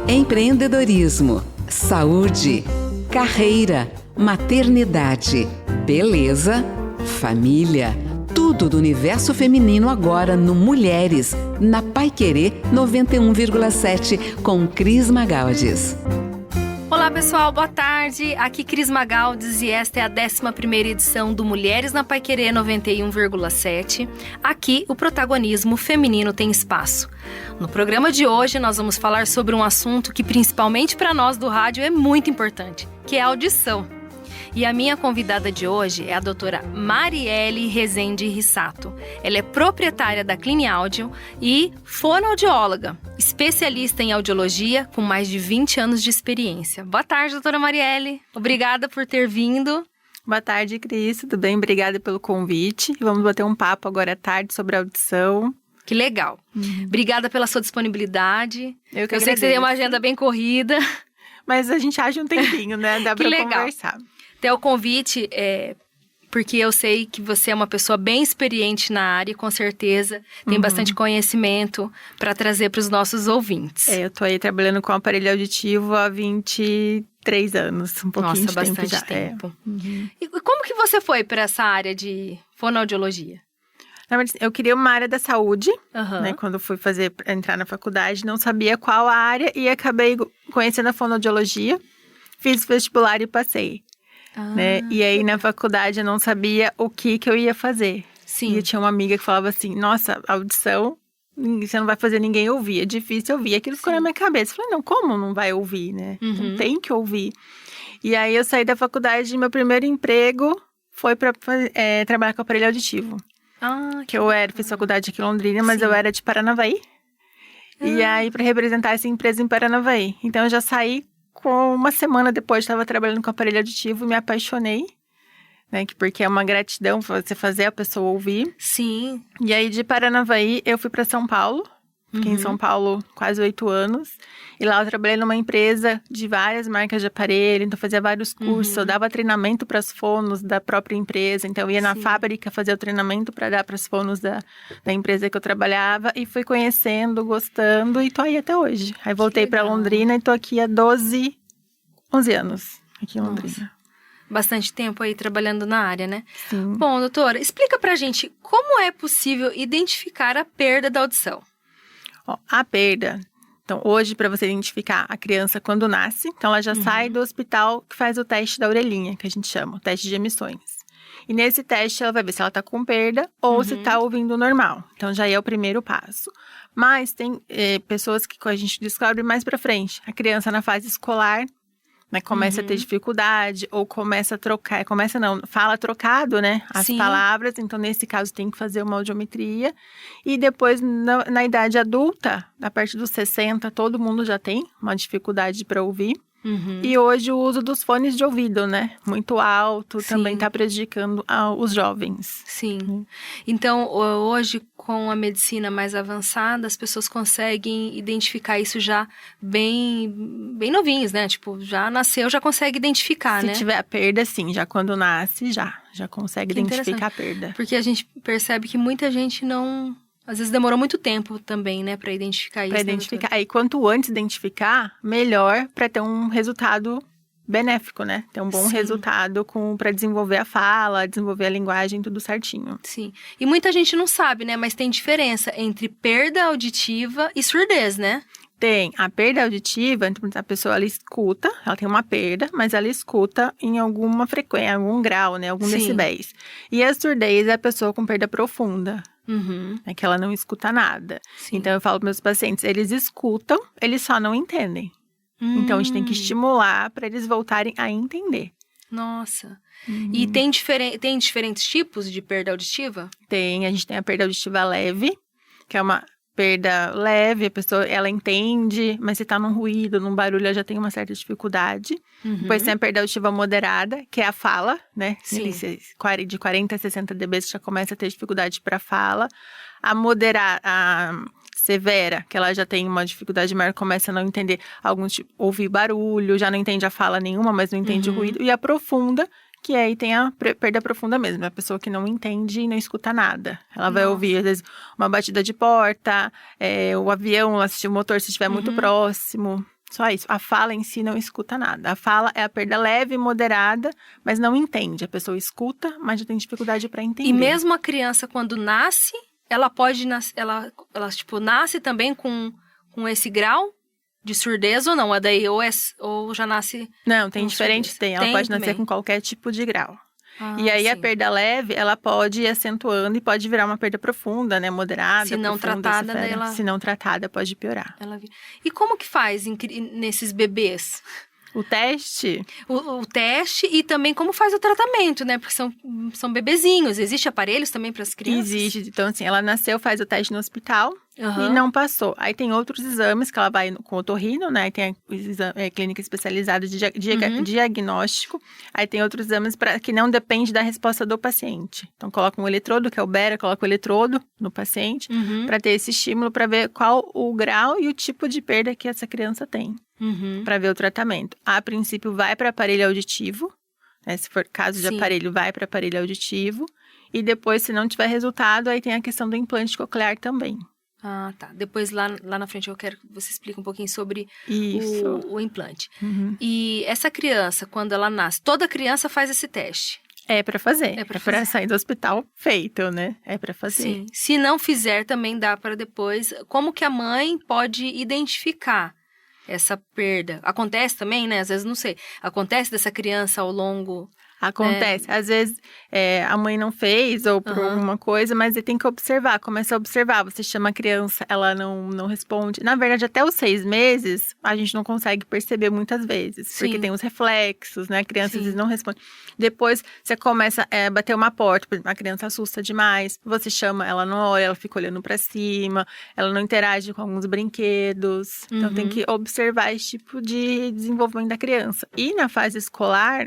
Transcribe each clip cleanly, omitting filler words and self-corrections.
Empreendedorismo, saúde, carreira, maternidade, beleza, família. Tudo do universo feminino agora no Mulheres, na Paiquerê 91,7, com Cris Magaldes. Olá pessoal, boa tarde. Aqui Cris Magaldes e esta é a 11ª edição do Mulheres na Paiquerê 91,7. Aqui o protagonismo feminino tem espaço. No programa de hoje nós vamos falar sobre um assunto que principalmente para nós do rádio é muito importante, que é a audição. E a minha convidada de hoje é a doutora Marielle Rezende Rissato. Ela é proprietária da Cline Audio e fonoaudióloga, especialista em audiologia com mais de 20 anos de experiência. Boa tarde, doutora Marielle. Obrigada por ter vindo. Boa tarde, Cris. Tudo bem? Obrigada pelo convite. Vamos bater um papo agora à tarde sobre audição. Que legal. Obrigada pela sua disponibilidade. Eu sei que você tem uma agenda bem corrida. Mas a gente acha um tempinho, né? Dá pra conversar. Até o convite, porque eu sei que você é uma pessoa bem experiente na área, com certeza tem bastante conhecimento para trazer para os nossos ouvintes. Eu tô aí trabalhando com aparelho auditivo há 23 anos, um pouquinho de tempo já. Tempo. E como que você foi para essa área de fonoaudiologia? Eu queria uma área da saúde, né? Quando fui entrar na faculdade, não sabia qual a área e acabei conhecendo a fonoaudiologia, fiz vestibular e passei. Né? E aí, na faculdade, eu não sabia o que eu ia fazer. Sim. E eu tinha uma amiga que falava assim, nossa, audição, você não vai fazer ninguém ouvir, é difícil ouvir. Aquilo ficou na minha cabeça. Eu falei, não, como não vai ouvir, né? Não tem que ouvir. E aí, eu saí da faculdade e meu primeiro emprego foi para trabalhar com aparelho auditivo. Que eu fiz faculdade aqui em Londrina, mas eu era de Paranavaí. E aí, para representar essa empresa em Paranavaí. Então, eu já saí. Com uma semana depois, estava trabalhando com aparelho auditivo e me apaixonei, né? Porque é uma gratidão você fazer a pessoa ouvir. Sim. E aí, de Paranavaí, eu fui para São Paulo. Fiquei em São Paulo quase 8 anos. E lá eu trabalhei numa empresa de várias marcas de aparelho. Então, fazia vários cursos. Eu dava treinamento para as fonos da própria empresa. Então, eu ia na fábrica fazer o treinamento para dar para as fonos da empresa que eu trabalhava. E fui conhecendo, gostando. E tô aí até hoje. Aí, voltei para Londrina e tô aqui há 11 anos. Aqui em Londrina. Bastante tempo aí trabalhando na área, né? Sim. Bom, doutora, explica pra gente como é possível identificar a perda da audição. A perda, então hoje para você identificar a criança quando nasce, então ela já sai do hospital que faz o teste da orelhinha, que a gente chama, o teste de emissões. E nesse teste ela vai ver se ela tá com perda ou se tá ouvindo normal. Então já é o primeiro passo. Mas tem pessoas que a gente descobre mais pra frente. A criança na fase escolar, né, começa a ter dificuldade ou começa a trocar, fala trocado, né, as palavras, então nesse caso tem que fazer uma audiometria e depois na idade adulta, a partir dos 60, todo mundo já tem uma dificuldade para ouvir. E hoje o uso dos fones de ouvido, né, muito alto, também está prejudicando os jovens. Sim. Então, hoje, com a medicina mais avançada, as pessoas conseguem identificar isso já bem novinhos, né? Tipo, já nasceu, já consegue identificar, né? Se tiver a perda, sim. Já quando nasce, já consegue identificar a perda. Porque a gente percebe que muita gente não... Às vezes demorou muito tempo também, né, para identificar isso. Para identificar. Aí, quanto antes identificar, melhor para ter um resultado benéfico, né? Ter um bom resultado para desenvolver a fala, desenvolver a linguagem, tudo certinho. Sim. E muita gente não sabe, né? Mas tem diferença entre perda auditiva e surdez, né? Tem. A perda auditiva, a pessoa ela escuta, ela tem uma perda, mas ela escuta em alguma frequência, em algum grau, né? Algum decibéis. E a surdez é a pessoa com perda profunda. É que ela não escuta nada. Então, eu falo para meus pacientes, eles escutam, eles só não entendem. Então, a gente tem que estimular para eles voltarem a entender. Nossa. E tem diferentes tipos de perda auditiva? Tem. A gente tem a perda auditiva leve, que é uma perda leve, a pessoa, ela entende, mas se tá num ruído, num barulho, ela já tem uma certa dificuldade. Depois tem a perda auditiva moderada, que é a fala, né? Sim. De 40 a 60 dB, você já começa a ter dificuldade para fala. A severa, que ela já tem uma dificuldade maior, começa a não entender ouvir barulho, já não entende a fala nenhuma, mas não entende o ruído. E a profunda, que aí tem a perda profunda mesmo, a pessoa que não entende e não escuta nada. Ela vai ouvir, às vezes, uma batida de porta, o avião, assistir o motor se estiver muito próximo. Só isso. A fala em si não escuta nada. A fala é a perda leve e moderada, mas não entende. A pessoa escuta, mas já tem dificuldade para entender. E mesmo a criança, quando nasce, ela pode nascer, ela tipo, nasce também com esse grau de surdez ou não? A daí ou já nasce... Não, tem diferente, surdez. tem. Ela pode nascer também. com qualquer tipo de grau. E aí, sim. a perda leve, ela pode ir acentuando e pode virar uma perda profunda, né? Moderada, se não profunda, tratada, severa. daí ela... Se não tratada, pode piorar. E como que faz nesses bebês? O teste... O teste e também como faz o tratamento, né? Porque são bebezinhos. Existe aparelhos também para as crianças? Existe. Então, assim, ela nasceu, faz o teste no hospital e não passou. Aí tem outros exames que ela vai com o otorrino, né? Aí tem a clínica especializada de diagnóstico. Aí tem outros exames que não depende da resposta do paciente. Então, coloca um eletrodo, que é o Bera, coloca o eletrodo no paciente para ter esse estímulo, para ver qual o grau e o tipo de perda que essa criança tem. Para ver o tratamento. A princípio, vai para aparelho auditivo. Né? Se for caso de aparelho, vai para aparelho auditivo. E depois, se não tiver resultado, aí tem a questão do implante coclear também. Ah, tá. Depois, lá na frente, eu quero que você explique um pouquinho sobre o implante. E essa criança, quando ela nasce, toda criança faz esse teste? É para fazer. É para sair do hospital feito, né? É para fazer. Sim. Se não fizer, também dá para depois. Como que a mãe pode identificar essa perda? Acontece também, né? Às vezes, não sei. Acontece dessa criança ao longo... Acontece. Às vezes, a mãe não fez ou por alguma coisa, mas ele tem que observar. Começa a observar. Você chama a criança, ela não responde. Na verdade, até os 6 meses, a gente não consegue perceber muitas vezes. Sim. Porque tem os reflexos, né? A criança às vezes não responde. Depois, você começa a bater uma porta. Por exemplo, a criança assusta demais. Você chama, ela não olha, ela fica olhando pra cima. Ela não interage com alguns brinquedos. Então, tem que observar esse tipo de desenvolvimento da criança. E na fase escolar...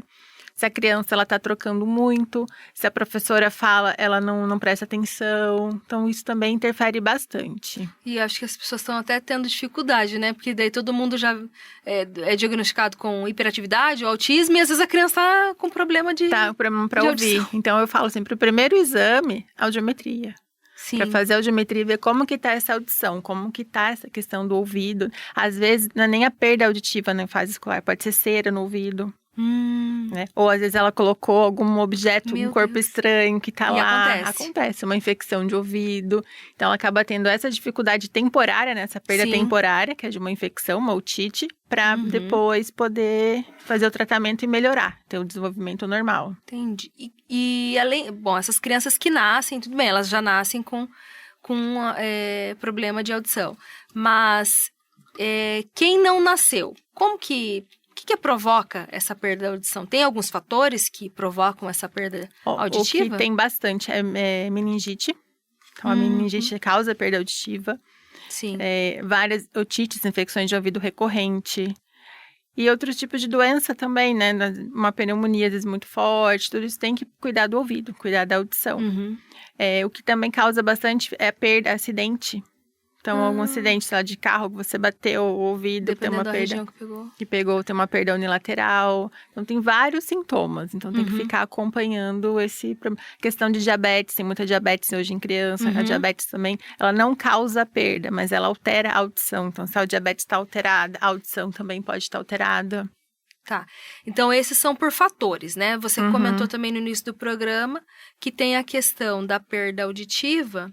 Se a criança ela tá trocando muito, se a professora fala, ela não presta atenção. Então, isso também interfere bastante. E acho que as pessoas estão até tendo dificuldade, né? Porque daí todo mundo já é diagnosticado com hiperatividade ou autismo e às vezes a criança tá com problema de Tá, problema pra ouvir. audição. Então, eu falo sempre, o primeiro exame, audiometria. Sim. Para fazer a audiometria e ver como que tá essa audição, como que tá essa questão do ouvido. Às vezes, não é nem a perda auditiva na fase escolar, pode ser cera no ouvido. Né? Ou às vezes ela colocou algum objeto, um corpo estranho que tá lá. Acontece uma infecção de ouvido. Então ela acaba tendo essa dificuldade temporária, né? Essa perda temporária, que é de uma infecção, uma otite, para depois poder fazer o tratamento e melhorar, ter o desenvolvimento normal. Entendi. E além, bom, essas crianças que nascem, tudo bem, elas já nascem com problema de audição. Mas quem não nasceu, como que... O que provoca essa perda da audição? Tem alguns fatores que provocam essa perda auditiva? O que tem bastante é meningite. Então, a meningite causa perda auditiva. Sim. Várias otites, infecções de ouvido recorrente. E outros tipos de doença também, né? Uma pneumonia, às vezes, muito forte. Tudo isso tem que cuidar do ouvido, cuidar da audição. O que também causa bastante é perda, acidente. Então, algum acidente, sei lá, de carro que você bateu o ouvido, tem uma perda que pegou, tem uma perda unilateral. Então, tem vários sintomas. Então, tem que ficar acompanhando esse problema. Questão de diabetes, tem muita diabetes hoje em criança. A diabetes também, ela não causa perda, mas ela altera a audição. Então, se a diabetes está alterada, a audição também pode estar alterada. Tá. Então, esses são por fatores, né? Você comentou também no início do programa que tem a questão da perda auditiva...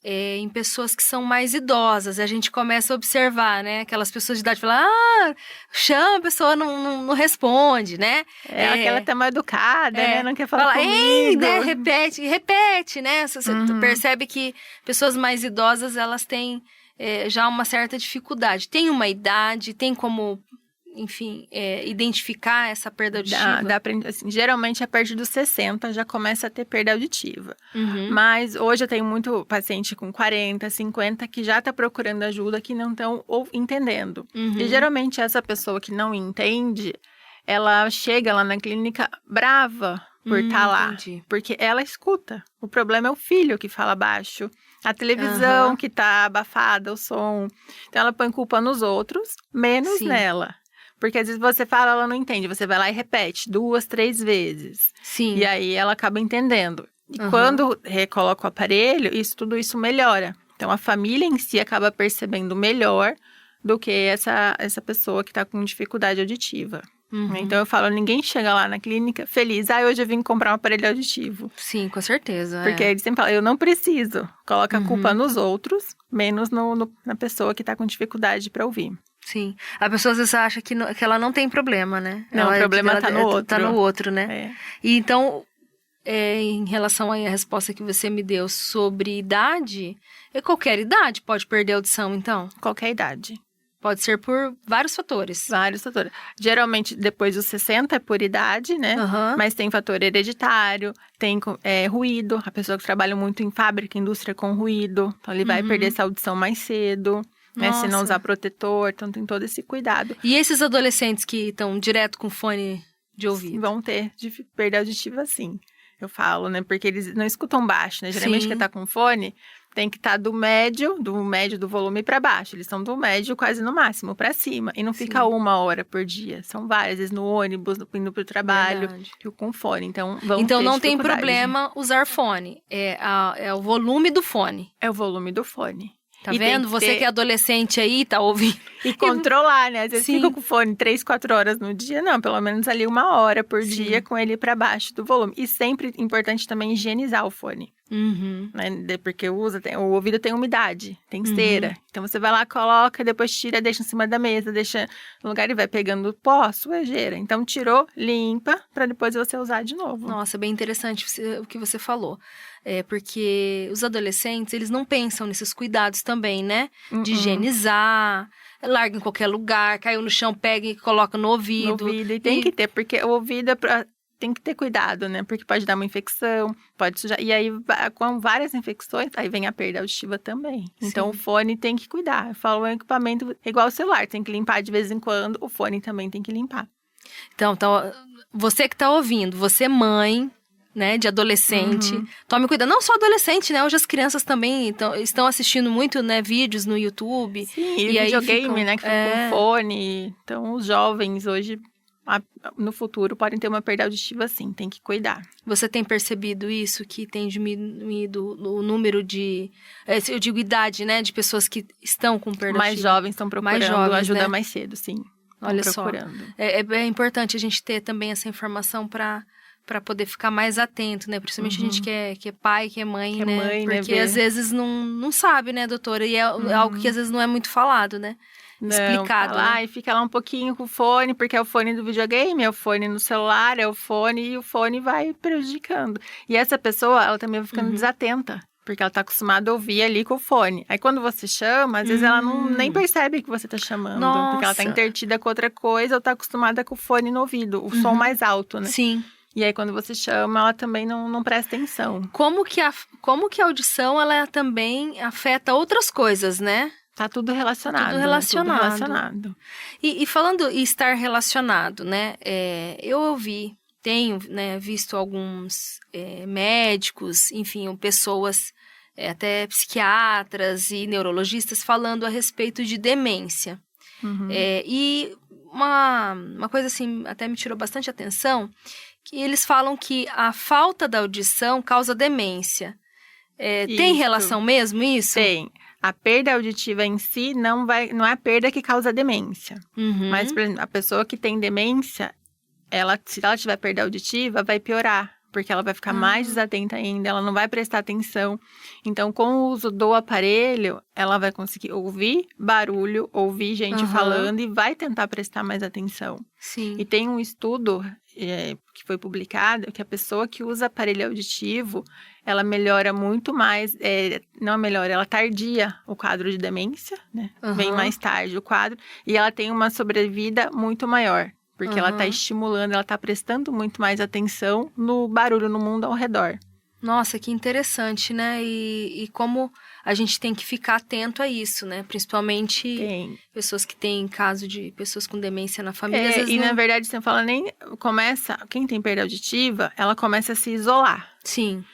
em pessoas que são mais idosas, a gente começa a observar, né? Aquelas pessoas de idade falam, chama, a pessoa não responde, né? Aquela tá mal educada, né? Não quer falar comigo. Né? Repete, né? Você percebe que pessoas mais idosas, elas têm já uma certa dificuldade. Tem uma idade, tem como... Enfim, identificar essa perda auditiva? Dá pra, assim, geralmente, a partir dos 60 já começa a ter perda auditiva. Mas hoje eu tenho muito paciente com 40, 50 que já tá procurando ajuda, que não estão entendendo. E geralmente essa pessoa que não entende, ela chega lá na clínica brava por estar lá. Entendi. Porque ela escuta. O problema é o filho que fala baixo. A televisão que tá abafada, o som. Então ela põe culpa nos outros, menos nela. Porque às vezes você fala, ela não entende. Você vai lá e repete 2, 3 vezes. Sim. E aí ela acaba entendendo. E quando recoloca o aparelho, tudo isso melhora. Então, a família em si acaba percebendo melhor do que essa pessoa que está com dificuldade auditiva. Então, eu falo, ninguém chega lá na clínica feliz. Hoje eu vim comprar um aparelho auditivo. Sim, com certeza. Porque eles sempre falam, eu não preciso. Coloca a culpa nos outros, menos na pessoa que está com dificuldade para ouvir. Sim. A pessoa às vezes acha que ela não tem problema, né? Não, o problema está no outro. Tá no outro, né? É. E então, em relação aí à resposta que você me deu sobre idade, qualquer idade pode perder a audição, então? Qualquer idade. Pode ser por vários fatores. Vários fatores. Geralmente, depois dos 60 é por idade, né? Mas tem fator hereditário, tem ruído. A pessoa que trabalha muito em fábrica, indústria com ruído. Então, ele vai perder essa audição mais cedo, né? Se não usar protetor. Então, tem todo esse cuidado. E esses adolescentes que estão direto com fone de ouvido? Vão ter de perda auditiva, sim. Eu falo, né? Porque eles não escutam baixo, né? Geralmente, quem tá com fone tem que estar do médio do volume para baixo. Eles estão do médio quase no máximo para cima. E não fica 1 hora por dia. São várias vezes no ônibus, indo pro trabalho, com fone. Então não tem problema usar fone. É o volume do fone. É o volume do fone. Tá vendo? Você que é adolescente aí, tá ouvindo. E controlar, né? Às vezes fica com o fone 3, 4 horas no dia. Não, pelo menos ali 1 hora por dia com ele para baixo do volume. E sempre importante também higienizar o fone. Né? Porque o ouvido tem umidade, tem cera. Então você vai lá, coloca, depois tira, deixa em cima da mesa, deixa no lugar e vai pegando pó, sujeira. Então tirou, limpa, para depois você usar de novo. Nossa, bem interessante o que você falou. Porque os adolescentes, eles não pensam nesses cuidados também, né? De higienizar, larga em qualquer lugar, caiu no chão, pega e coloca no ouvido. No ouvido, e tem que ter, porque o ouvido tem que ter cuidado, né? Porque pode dar uma infecção, pode sujar. E aí, com várias infecções, aí vem a perda auditiva também. Então, o fone tem que cuidar. Eu falo, é um equipamento igual o celular, tem que limpar de vez em quando, o fone também tem que limpar. Então você que tá ouvindo, você mãe, né, de adolescente, tome cuidado. Não só adolescente, né? Hoje as crianças também estão assistindo muito, né, vídeos no YouTube. Sim, e videogame, né, que fica com fone. Então, os jovens hoje, no futuro, podem ter uma perda auditiva, sim. Tem que cuidar. Você tem percebido isso, que tem diminuído o número de, eu digo idade, né, de pessoas que estão com perda auditiva? Mais jovens estão procurando ajuda mais cedo, sim. Olha só, é importante a gente ter também essa informação para poder ficar mais atento, né? Principalmente a gente que é pai, que é mãe, né? Porque às vezes não sabe, né, doutora? E é algo que às vezes não é muito falado, né? Explicado. Né? E fica lá um pouquinho com o fone, porque é o fone do videogame, é o fone no celular, é o fone, e o fone vai prejudicando. E essa pessoa, ela também vai ficando desatenta, porque ela tá acostumada a ouvir ali com o fone. Aí quando você chama, às vezes ela nem percebe que você tá chamando. Nossa. Porque ela tá entretida com outra coisa, ou tá acostumada com o fone no ouvido, o som mais alto, né? Sim. E aí, quando você chama, ela também não presta atenção. Como que a audição, ela também afeta outras coisas, né? Tá tudo relacionado. Tudo relacionado. Tudo relacionado. E falando em estar relacionado, né? Eu tenho, né, visto alguns médicos, enfim, pessoas, até psiquiatras e neurologistas falando a respeito de demência. E uma coisa assim, até me tirou bastante atenção, que eles falam que a falta da audição causa demência. Tem relação mesmo isso? Tem. A perda auditiva em si não é a perda que causa demência. Mas, por exemplo, a pessoa que tem demência, se ela tiver perda auditiva, vai piorar. Porque ela vai ficar mais desatenta ainda, ela não vai prestar atenção. Então, com o uso do aparelho, ela vai conseguir ouvir barulho, ouvir gente falando e vai tentar prestar mais atenção. Sim. E tem um estudo que foi publicado, que a pessoa que usa aparelho auditivo, ela melhora muito mais, ela tardia o quadro de demência, né? Vem mais tarde o quadro, e ela tem uma sobrevida muito maior. Porque ela está estimulando, ela está prestando muito mais atenção no barulho no mundo ao redor. Nossa, que interessante, né? E como a gente tem que ficar atento a isso, né? Principalmente pessoas que têm caso de pessoas com demência na família. Na verdade, você fala quem tem perda auditiva, ela começa a se isolar. Sim.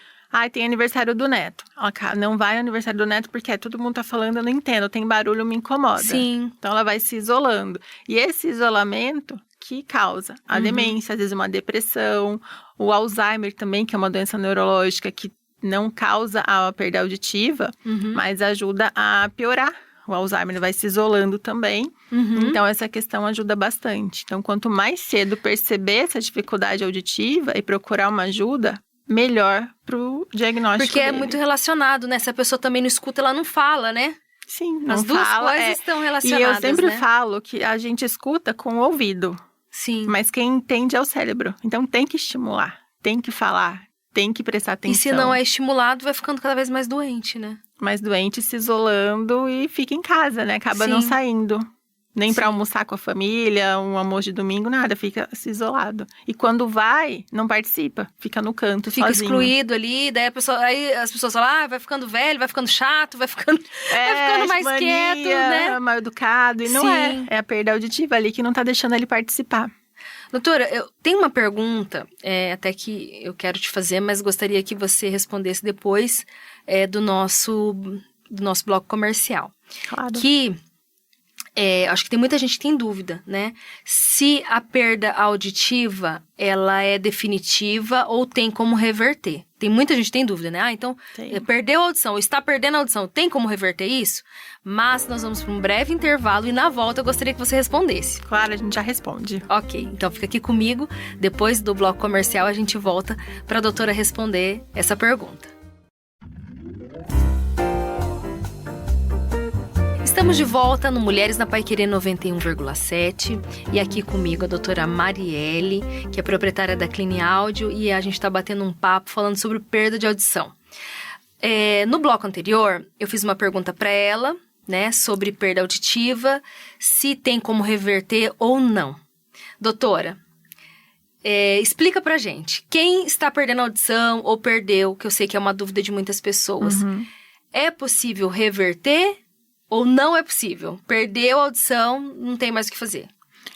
tem aniversário do neto. Ela não vai ao aniversário do neto porque todo mundo tá falando, eu não entendo, tem barulho, me incomoda. Sim. Então ela vai se isolando. E esse isolamento que causa a demência, às vezes uma depressão, o Alzheimer também, que é uma doença neurológica que não causa a perda auditiva, mas ajuda a piorar. O Alzheimer vai se isolando também. Então, essa questão ajuda bastante. Então, quanto mais cedo perceber essa dificuldade auditiva e procurar uma ajuda, melhor pro diagnóstico Porque é dele. muito relacionado, né? Se a pessoa também não escuta, ela não fala, né? Sim, não As duas fala, coisas estão E relacionadas, eu sempre né? falo que a gente escuta com o ouvido. Sim. Mas quem entende é o cérebro. Então, tem que estimular, tem que falar, tem que prestar atenção. E se não é estimulado, vai ficando cada vez mais doente, né? Mais doente, se isolando e fica em casa, né? Acaba não saindo. Nem pra almoçar com a família, um almoço de domingo, nada. Fica se isolado. E quando vai, não participa. Fica no canto, Fica sozinho. excluído ali, daí aí as pessoas falam, vai ficando velho, vai ficando chato, vai ficando mais mania, quieto, né? mal educado. E não Sim. é. É a perda auditiva ali que não tá deixando ele participar. Doutora, eu tenho uma pergunta, até que eu quero te fazer, mas gostaria que você respondesse depois do nosso bloco comercial. Claro. Que acho que tem muita gente que tem dúvida, né? Se a perda auditiva, ela é definitiva ou tem como reverter. Tem muita gente que tem dúvida, né? Então, perdeu a audição, está perdendo a audição, tem como reverter isso? Mas nós vamos para um breve intervalo e na volta eu gostaria que você respondesse. Claro, a gente já responde. Ok, então fica aqui comigo. Depois do bloco comercial, a gente volta para a doutora responder essa pergunta. Estamos de volta no Mulheres na Paiquerê 91,7 e aqui comigo a doutora Marielle, que é proprietária da Cline Áudio, e a gente está batendo um papo falando sobre perda de audição. No bloco anterior, eu fiz uma pergunta para ela, né, sobre perda auditiva, se tem como reverter ou não. Doutora, explica pra gente, quem está perdendo a audição ou perdeu, que eu sei que é uma dúvida de muitas pessoas, é possível reverter ou não é possível? Perdeu a audição, não tem mais o que fazer.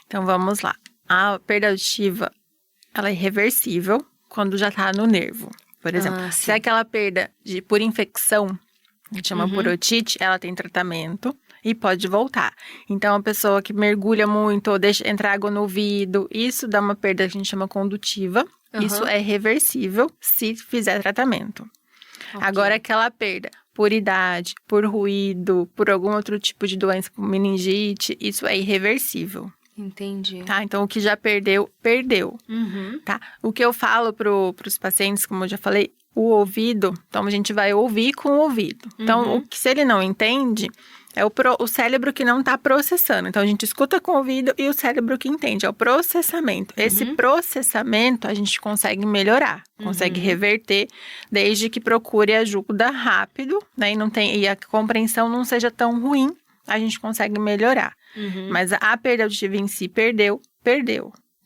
Então, vamos lá. A perda auditiva, ela é reversível quando já tá no nervo. Por exemplo, se é aquela perda por infecção, a gente chama por otite, ela tem tratamento e pode voltar. Então, a pessoa que mergulha muito ou deixa entrar água no ouvido, isso dá uma perda que a gente chama condutiva. Isso é reversível se fizer tratamento. Okay. Agora, aquela perda por idade, por ruído, por algum outro tipo de doença, como meningite, isso é irreversível. Entendi. Tá? Então, o que já perdeu, perdeu. Tá? O que eu falo pros pacientes, como eu já falei, o ouvido, então a gente vai ouvir com o ouvido. Então, se ele não entende, é o cérebro que não está processando. Então, a gente escuta com o ouvido e o cérebro que entende, é o processamento. Esse processamento a gente consegue melhorar, consegue reverter, desde que procure ajuda rápido, né? E a compreensão não seja tão ruim, a gente consegue melhorar. Mas a perda auditiva em si perdeu.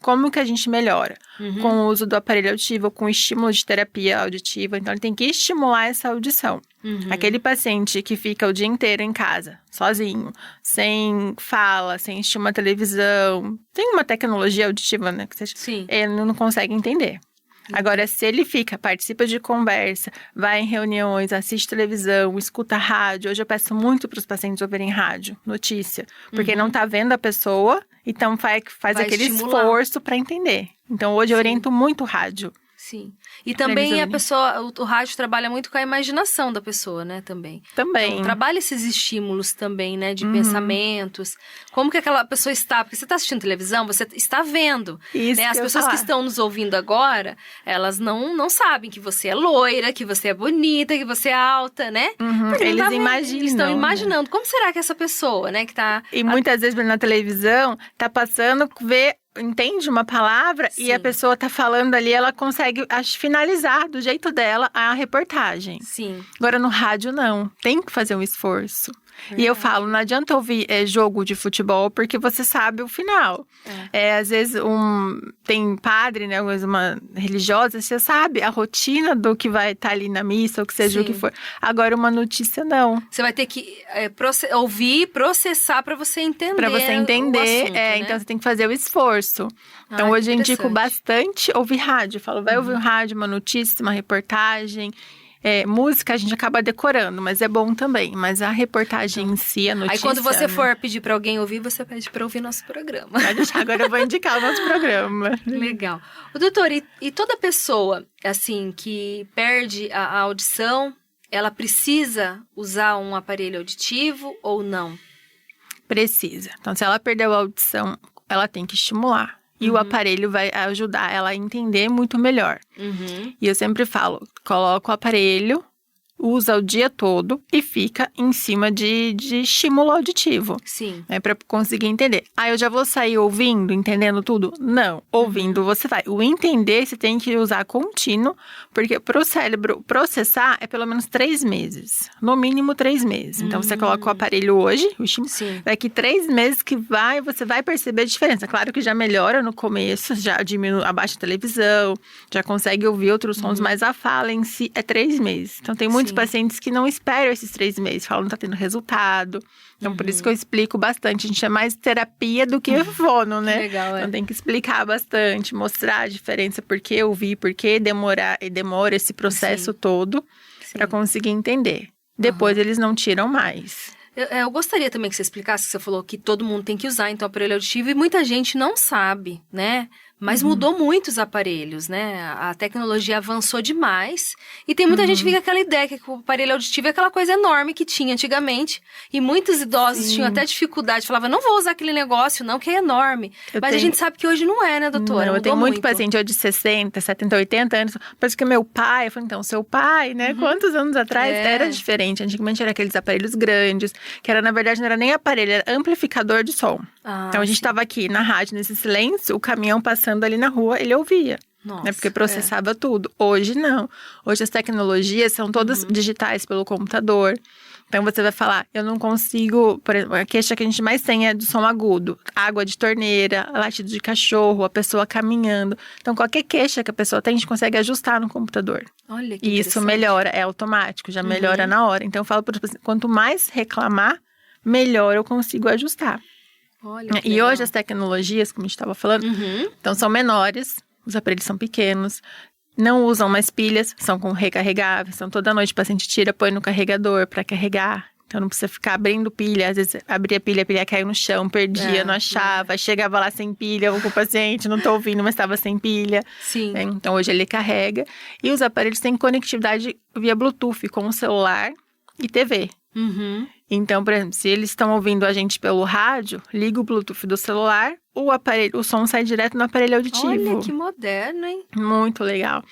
Como que a gente melhora? Com o uso do aparelho auditivo, com estímulo de terapia auditiva. Então, ele tem que estimular essa audição. Aquele paciente que fica o dia inteiro em casa, sozinho, sem fala, sem estímulo à televisão, tem uma tecnologia auditiva, né? Ele não consegue entender. Agora, se ele participa de conversa, vai em reuniões, assiste televisão, escuta rádio. Hoje eu peço muito para os pacientes ouvirem rádio, notícia. Porque não tá vendo a pessoa, então faz aquele esforço para entender. Então, hoje eu oriento muito rádio. Sim. E também o rádio trabalha muito com a imaginação da pessoa, né, também. Então, trabalha esses estímulos também, né, de pensamentos. Como que aquela pessoa está? Porque você está assistindo televisão, você está vendo. Isso, né? As pessoas que estão nos ouvindo agora, elas não sabem que você é loira, que você é bonita, que você é alta, né? Porque eles imaginam. Eles estão imaginando. Como será que essa pessoa, né, que tá... E muitas vezes na televisão, tá passando, entende uma palavra e a pessoa tá falando ali, ela consegue finalizar do jeito dela a reportagem. Sim. Agora no rádio não, tem que fazer um esforço. E eu falo, não adianta ouvir jogo de futebol porque você sabe o final. Às vezes tem padre, né, uma religiosa, você sabe a rotina do que vai estar ali na missa, ou que seja o que for. Agora uma notícia não. Você vai ter que ouvir, processar para você entender. Para você entender, o assunto, né? Então você tem que fazer o esforço. Então hoje eu indico bastante ouvir rádio. Eu falo, vai ouvir um rádio, uma notícia, uma reportagem. música a gente acaba decorando, mas é bom também. Mas a reportagem em si, a notícia... Aí quando você for pedir pra alguém ouvir, você pede pra ouvir nosso programa. Pode deixar, agora eu vou indicar o nosso programa. Legal. Doutor, e toda pessoa, assim, que perde a audição, ela precisa usar um aparelho auditivo ou não? Precisa. Então, se ela perdeu a audição, ela tem que estimular. E o aparelho vai ajudar ela a entender muito melhor. E eu sempre falo, coloca o aparelho, usa o dia todo e fica em cima de estímulo auditivo. Sim. Pra conseguir entender. Eu já vou sair ouvindo, entendendo tudo? Não. Ouvindo você vai. O entender você tem que usar contínuo, porque pro cérebro processar é pelo menos 3 meses. No mínimo 3 meses. Então, você coloca o aparelho hoje, o estímulo. Sim. Daqui 3 meses que você vai perceber a diferença. Claro que já melhora no começo, já diminui, abaixa a televisão, já consegue ouvir outros sons, mas a fala em si é 3 meses. Então, tem muitos pacientes que não esperam esses 3 meses, falam que não tá tendo resultado. Então, por isso que eu explico bastante. A gente é mais terapia do que fono, né? Legal, Então, tem que explicar bastante, mostrar a diferença, por que ouvir, por que demora esse processo todo para conseguir entender. Depois, eles não tiram mais. Eu gostaria também que você explicasse, que você falou que todo mundo tem que usar, então, aparelho auditivo, e muita gente não sabe, né? Mas mudou muito os aparelhos, né? A tecnologia avançou demais. E tem muita gente que fica com aquela ideia que o aparelho auditivo é aquela coisa enorme que tinha antigamente. E muitos idosos tinham até dificuldade. Falavam, não vou usar aquele negócio não, que é enorme. Mas a gente sabe que hoje não é, né, doutora? Não, eu tenho muito paciente hoje de 60, 70, 80 anos. Parece que meu pai... Eu falei, então, seu pai, né? Quantos anos atrás era diferente? Antigamente era aqueles aparelhos grandes. Que era, na verdade, não era nem aparelho, era amplificador de som. Então, a gente estava aqui na rádio, nesse silêncio, o caminhão passando ali na rua, ele ouvia. Nossa, né? Porque processava tudo. Hoje, não. Hoje, as tecnologias são todas digitais pelo computador. Então, você vai falar, eu não consigo... Por exemplo, a queixa que a gente mais tem é do som agudo. Água de torneira, latido de cachorro, a pessoa caminhando. Então, qualquer queixa que a pessoa tem, a gente consegue ajustar no computador. Olha que E isso melhora, é automático, já melhora na hora. Então, eu falo para os pacientes, quanto mais reclamar, melhor eu consigo ajustar. Olha, e hoje as tecnologias, como a gente estava falando, então são menores, os aparelhos são pequenos, não usam mais pilhas, são com recarregáveis, então toda noite o paciente tira, põe no carregador para carregar. Então não precisa ficar abrindo pilha, às vezes abria a pilha caiu no chão, perdia, não achava, chegava lá sem pilha, com o paciente, não tô ouvindo, mas estava sem pilha. Sim. Então hoje ele carrega. E os aparelhos têm conectividade via Bluetooth com o celular e TV. Então, por exemplo, se eles estão ouvindo a gente pelo rádio, liga o Bluetooth do celular, o som sai direto no aparelho auditivo. Olha, que moderno, hein? Muito legal.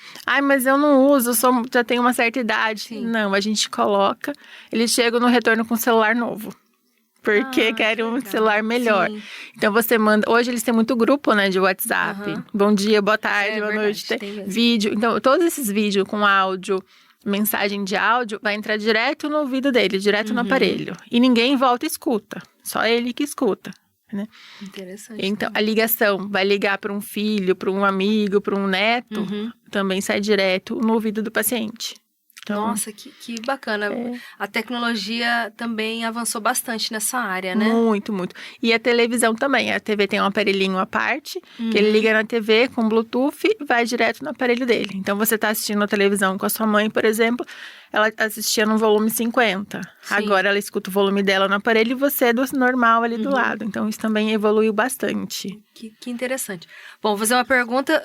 Mas eu não uso, eu já tenho uma certa idade. Sim. Não, a gente coloca, eles chegam no retorno com um celular novo. Porque querem um celular melhor. Sim. Então, você manda... Hoje, eles têm muito grupo, né, de WhatsApp. Bom dia, boa tarde, boa noite. Tem vídeo. Então, todos esses vídeos com áudio... Mensagem de áudio vai entrar direto no ouvido dele, direto no aparelho. E ninguém volta e escuta. Só ele que escuta, né? Interessante. Então, a ligação vai ligar para um filho, para um amigo, para um neto, também sai direto no ouvido do paciente. Então, nossa, que bacana. A tecnologia também avançou bastante nessa área, né? Muito, muito. E a televisão também. A TV tem um aparelhinho à parte, que ele liga na TV com Bluetooth e vai direto no aparelho dele. Então, você está assistindo a televisão com a sua mãe, por exemplo, ela assistia no volume 50. Sim. Agora, ela escuta o volume dela no aparelho e você é do normal ali do lado. Então, isso também evoluiu bastante. Que interessante. Bom, vou fazer uma pergunta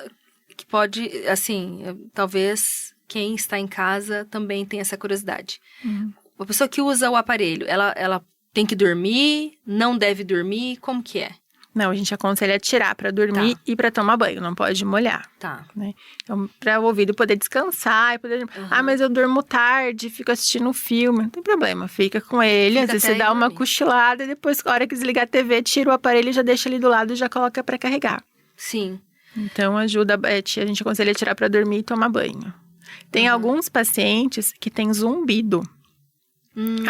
que pode, assim, talvez... Quem está em casa também tem essa curiosidade. A pessoa que usa o aparelho, ela tem que dormir? Não deve dormir? Como que é? Não, a gente aconselha tirar para dormir e para tomar banho. Não pode molhar. Tá. Né? Então, para o ouvido poder descansar. E poder... mas eu durmo tarde, fico assistindo um filme. Não tem problema, fica com ele. Às vezes você dá uma cochilada e depois, na hora que desligar a TV, tira o aparelho, já deixa ele do lado e já coloca para carregar. Sim. Então, ajuda, a gente aconselha tirar para dormir e tomar banho. Tem alguns pacientes que têm zumbido.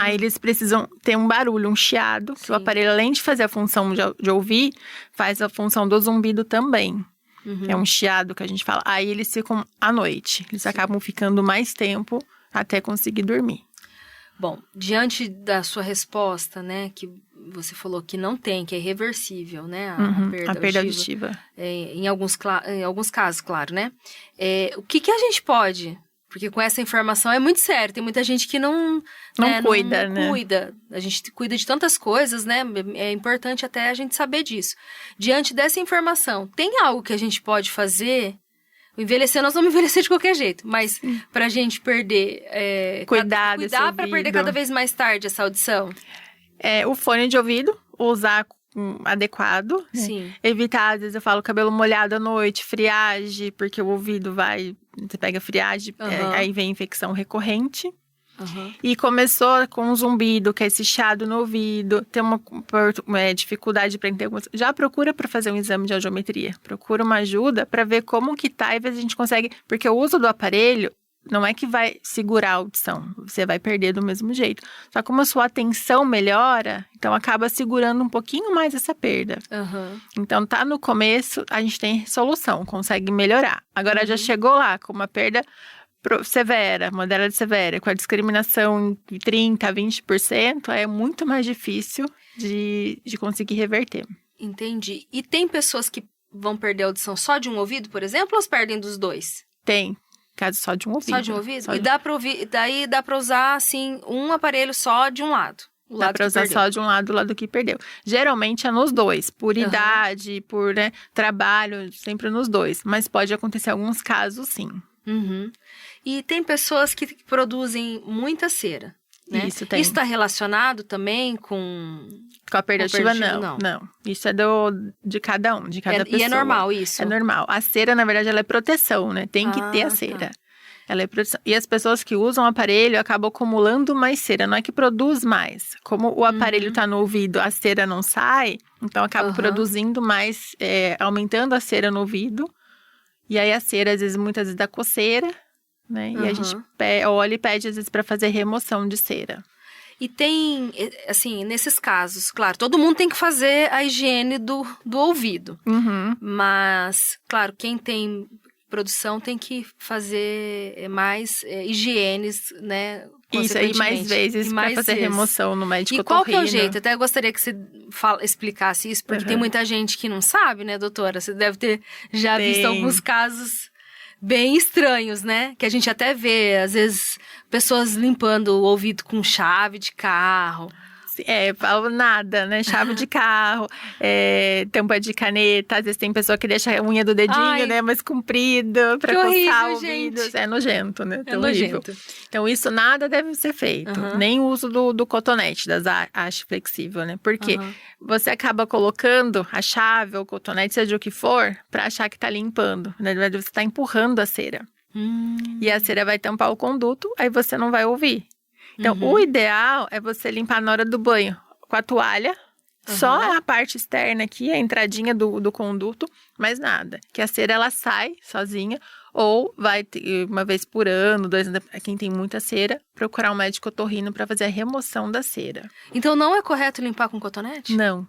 Aí eles precisam ter um barulho, um chiado. Que o aparelho, além de fazer a função de ouvir, faz a função do zumbido também. É um chiado que a gente fala. Aí eles ficam à noite. Eles acabam ficando mais tempo até conseguir dormir. Bom, diante da sua resposta, né, que você falou que não tem, que é irreversível, né, a perda auditiva. Em alguns casos, claro, né? O que a gente pode... Porque com essa informação é muito sério. Tem muita gente que não cuida, não cuida. A gente cuida de tantas coisas, né? É importante até a gente saber disso. Diante dessa informação, tem algo que a gente pode fazer? Envelhecer, nós vamos envelhecer de qualquer jeito. Mas pra gente perder... Cuidar pra perder cada vez mais tarde essa audição. O fone de ouvido, usar adequado. Sim. Evitar, às vezes eu falo, cabelo molhado à noite, friagem, porque o ouvido vai... Você pega friagem, aí vem infecção recorrente. E começou com um zumbido, que é esse chiado no ouvido, tem uma dificuldade para entender. Já procura para fazer um exame de audiometria. Procura uma ajuda para ver como que tá e ver se a gente consegue... Porque o uso do aparelho não é que vai segurar a audição, você vai perder do mesmo jeito. Só que como a sua atenção melhora, então acaba segurando um pouquinho mais essa perda. Então tá no começo, a gente tem solução, consegue melhorar. Agora já chegou lá com uma perda severa, moderada de severa, com a discriminação de 30% a 20%, é muito mais difícil de conseguir reverter. Entendi. E tem pessoas que vão perder a audição só de um ouvido, por exemplo, ou elas perdem dos dois? Tem. Caso só de um ouvido. Só de um ouvido? E dá pra ouvir, daí dá pra usar, assim, um aparelho só de um lado. Dá pra usar só de um lado, o lado que perdeu. Geralmente é nos dois, por idade, por trabalho, sempre nos dois. Mas pode acontecer alguns casos, sim. E tem pessoas que produzem muita cera, né? Isso tem. Isso tá relacionado também com a perda ativa, não. Isso é de cada um, de cada pessoa. E é normal isso? É normal. A cera, na verdade, ela é proteção, né? Tem que ter a cera. Ela é proteção. E as pessoas que usam o aparelho acabam acumulando mais cera. Não é que produz mais. Como o aparelho tá no ouvido, a cera não sai, então acaba produzindo mais, aumentando a cera no ouvido. E aí a cera, muitas vezes, dá coceira, né? E a gente olha e pede, às vezes, para fazer remoção de cera. E tem, assim, nesses casos, claro, todo mundo tem que fazer a higiene do ouvido. Mas, claro, quem tem produção tem que fazer mais higienes, né? Isso aí, mais vezes para fazer remoção no médico otorrino. E qual que é o jeito? Até gostaria que você explicasse isso, porque tem muita gente que não sabe, né, doutora? Você deve ter já visto alguns casos bem estranhos, né? Que a gente até vê, às vezes, pessoas limpando o ouvido com chave de carro. Falo nada, né? Chave de carro, tampa de caneta. Às vezes tem pessoa que deixa a unha do dedinho, né? Mais comprida, pra coçar o ouvido. É nojento, né? É nojento. Então, isso nada deve ser feito. Nem o uso do cotonete, das haste flexível, né? Porque você acaba colocando a chave ou o cotonete, seja o que for, pra achar que tá limpando. Na verdade, você tá empurrando a cera. E a cera vai tampar o conduto, aí você não vai ouvir. Então, o ideal é você limpar na hora do banho com a toalha, só a parte externa aqui, a entradinha do conduto, mais nada. Que a cera, ela sai sozinha, ou vai uma vez por ano, 2 anos, quem tem muita cera, procurar um médico otorrino para fazer a remoção da cera. Então, não é correto limpar com cotonete? Não.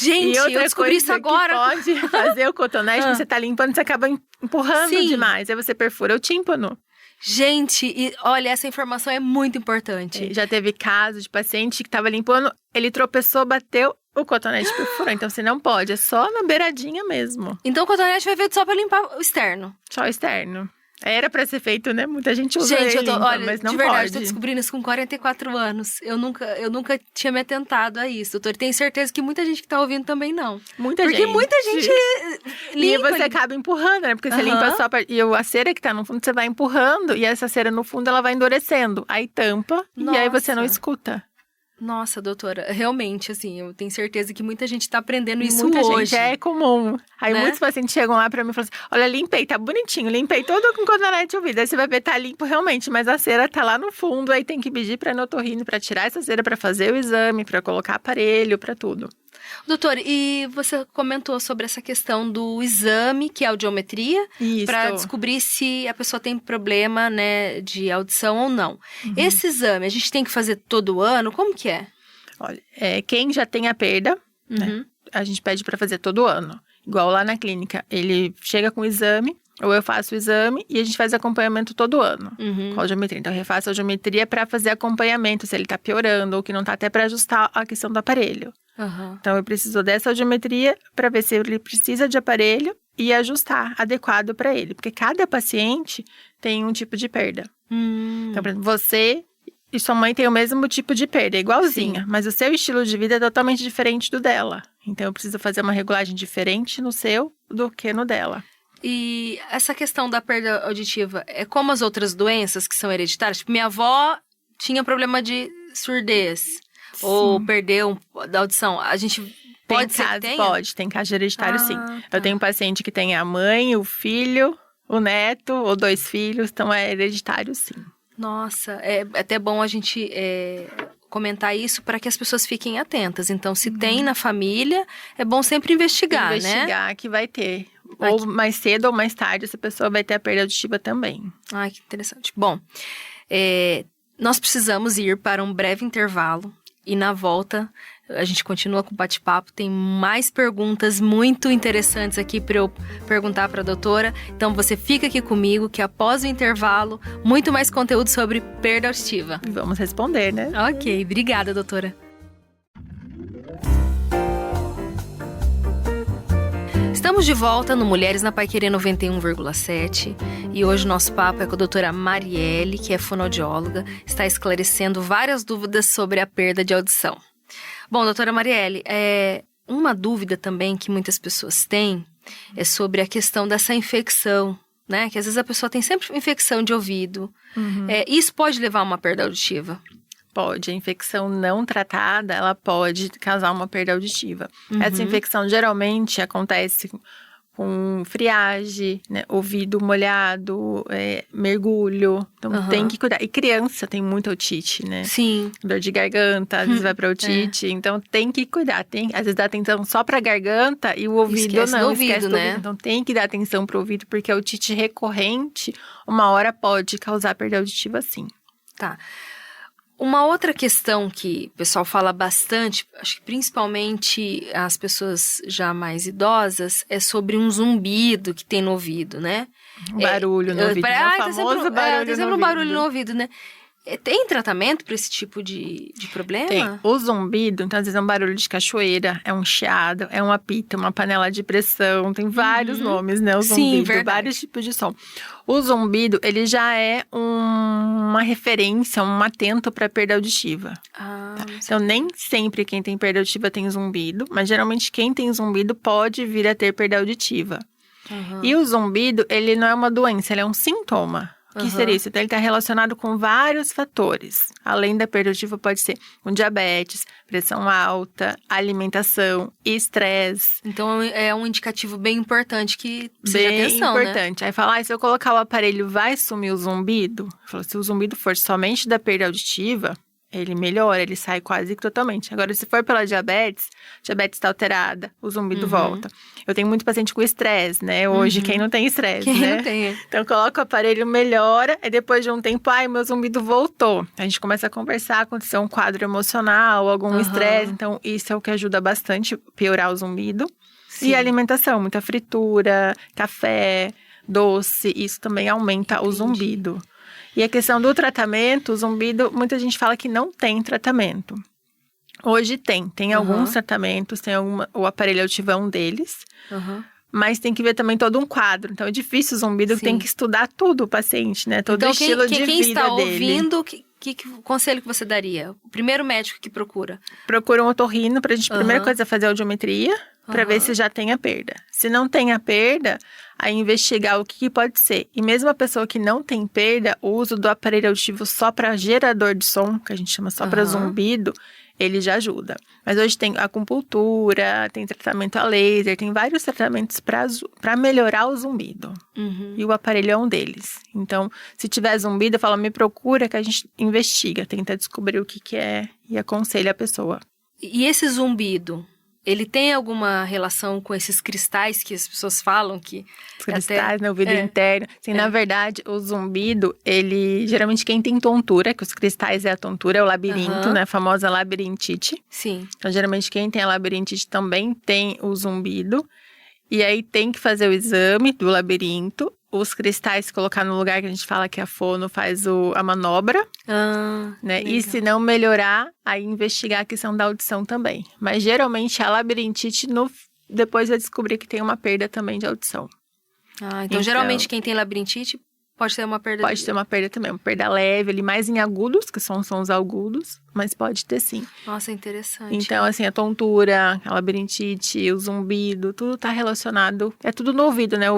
Gente, eu descobri isso agora. Pode fazer o cotonete, você tá limpando, você acaba empurrando demais, aí você perfura o tímpano. Gente, e olha, essa informação é muito importante. Já teve caso de paciente que estava limpando, ele tropeçou, bateu, o cotonete perfurou. Então, você não pode, é só na beiradinha mesmo. Então, o cotonete vai feito só para limpar o externo? Só o externo. Era pra ser feito, né? Muita gente usa gente, limpa, mas não de verdade, pode. Tô descobrindo isso com 44 anos. Eu nunca tinha me atentado a isso, doutor. Tenho certeza que muita gente que tá ouvindo também não. Porque muita gente limpa. E você acaba empurrando, né? Porque você limpa só e a cera que tá no fundo, você vai empurrando. E essa cera no fundo, ela vai endurecendo. Aí tampa e aí você não escuta. Nossa, doutora, realmente, assim, eu tenho certeza que muita gente tá aprendendo isso muita hoje. Gente, é comum. Aí né? Muitos pacientes chegam lá pra mim e falam assim, olha, limpei, tá bonitinho, limpei todo com cotonete de ouvido. Aí você vai ver, tá limpo realmente, mas a cera tá lá no fundo, aí tem que pedir pra otorrino pra tirar essa cera, pra fazer o exame, pra colocar aparelho, pra tudo. Doutor, e você comentou sobre essa questão do exame, que é a audiometria, para descobrir se a pessoa tem problema, né, de audição ou não. Esse exame, a gente tem que fazer todo ano? Como que é? Olha, quem já tem a perda, né, a gente pede para fazer todo ano. Igual lá na clínica, ele chega com o exame, ou eu faço o exame e a gente faz acompanhamento todo ano com a audiometria. Então, eu refaço a audiometria para fazer acompanhamento, se ele tá piorando ou que não tá, até para ajustar a questão do aparelho. Então, eu preciso dessa audiometria para ver se ele precisa de aparelho e ajustar adequado para ele. Porque cada paciente tem um tipo de perda. Então, por exemplo, você e sua mãe têm o mesmo tipo de perda, é igualzinha. Sim. Mas o seu estilo de vida é totalmente diferente do dela. Então, eu preciso fazer uma regulagem diferente no seu do que no dela. E essa questão da perda auditiva é como as outras doenças que são hereditárias? Tipo, minha avó tinha problema de surdez. Sim. Ou perdeu da audição. A gente pode ser que tenha? Pode, tem caso hereditário, sim. Tá. Eu tenho um paciente que tem a mãe, o filho, o neto ou 2 filhos, então é hereditário, sim. Nossa, é até bom a gente comentar isso para que as pessoas fiquem atentas. Então, se tem na família, é bom sempre investigar, né? Investigar que vai ter. Ou mais cedo ou mais tarde, essa pessoa vai ter a perda auditiva também. Ai, que interessante. Bom, nós precisamos ir para um breve intervalo. E na volta, a gente continua com o bate-papo. Tem mais perguntas muito interessantes aqui para eu perguntar para a doutora. Então, você fica aqui comigo, que após o intervalo, muito mais conteúdo sobre perda auditiva. Vamos responder, né? Ok, obrigada, doutora. Estamos de volta no Mulheres na Paiquerê 91,7 e hoje o nosso papo é com a doutora Marielle, que é fonoaudióloga, está esclarecendo várias dúvidas sobre a perda de audição. Bom, doutora Marielle, uma dúvida também que muitas pessoas têm é sobre a questão dessa infecção, né? Que às vezes a pessoa tem sempre infecção de ouvido. Isso pode levar a uma perda auditiva? Pode. A infecção não tratada, ela pode causar uma perda auditiva. Essa infecção geralmente acontece com friagem, né? Ouvido molhado, mergulho. Então tem que cuidar. E criança tem muita otite, né? Sim. Dor de garganta, às vezes vai pra otite. Então tem que cuidar. Às vezes dá atenção só pra garganta e o ouvido esquece não. Do ouvido, esquece do né? ouvido. Então tem que dar atenção pro ouvido, porque a otite recorrente, uma hora pode causar perda auditiva, sim. Tá. Uma outra questão que o pessoal fala bastante, acho que principalmente as pessoas já mais idosas, é sobre um zumbido que tem no ouvido, né? Barulho no ouvido, o famoso barulho tem sempre um barulho no ouvido, né? Tem tratamento para esse tipo de problema? Tem. O zumbido, então às vezes é um barulho de cachoeira, é um chiado, é um apito, uma panela de pressão, tem vários nomes, né? O zumbido, sim, vários tipos de som. O zumbido, ele já é uma referência, um atento para perda auditiva. Tá? Então, nem sempre quem tem perda auditiva tem zumbido, mas geralmente quem tem zumbido pode vir a ter perda auditiva. E o zumbido, ele não é uma doença, ele é um sintoma. O que seria isso? Então, ele está relacionado com vários fatores. Além da perda auditiva, pode ser com diabetes, pressão alta, alimentação, estresse. Então, é um indicativo bem importante que precisa de atenção, bem importante. Né? Aí fala, se eu colocar o aparelho, vai sumir o zumbido? Falo, se o zumbido for somente da perda auditiva, ele melhora, ele sai quase que totalmente. Agora, se for pela diabetes está alterada, o zumbido volta. Eu tenho muito paciente com estresse, né? Hoje, quem não tem estresse, né? Quem não tem. Então, coloca o aparelho, melhora, e depois de um tempo, meu zumbido voltou. A gente começa a conversar, aconteceu um quadro emocional, algum estresse. Então, isso é o que ajuda bastante a piorar o zumbido. Sim. E a alimentação, muita fritura, café, doce, isso também aumenta o zumbido. E a questão do tratamento, o zumbido, muita gente fala que não tem tratamento. Hoje tem alguns tratamentos, o aparelho auditivo é um deles, mas tem que ver também todo um quadro. Então é difícil o zumbido, tem que estudar tudo o paciente, né? Todo o estilo de vida dele. Quem está ouvindo, que conselho que você daria? O primeiro médico que procura? Procura um otorrino pra gente, primeira coisa, fazer a audiometria, para ver se já tem a perda. Se não tem a perda, aí investigar o que pode ser. E mesmo a pessoa que não tem perda, o uso do aparelho auditivo só para gerador de som, que a gente chama só para zumbido, ele já ajuda. Mas hoje tem acupuntura, tem tratamento a laser, tem vários tratamentos para melhorar o zumbido. E o aparelho é um deles. Então, se tiver zumbido, eu falo, me procura que a gente investiga, tenta descobrir o que é e aconselha a pessoa. E esse zumbido, ele tem alguma relação com esses cristais que as pessoas falam que... Os cristais, no ouvido interno. Sim, na verdade, o zumbido, ele... Geralmente, quem tem tontura, que os cristais é a tontura, é o labirinto, né? A famosa labirintite. Sim. Então, geralmente, quem tem a labirintite também tem o zumbido. E aí, tem que fazer o exame do labirinto. Os cristais colocar no lugar que a gente fala que a fono faz a manobra, né? E se não melhorar, aí investigar a questão da audição também. Mas geralmente a labirintite depois vai descobrir que tem uma perda também de audição. Então geralmente quem tem labirintite pode ter uma perda. Pode ter uma perda também, uma perda leve, ali, mais em agudos, que são sons agudos, mas pode ter sim. Nossa, interessante. Então, assim, a tontura, a labirintite, o zumbido, tudo tá relacionado, é tudo no ouvido, né? O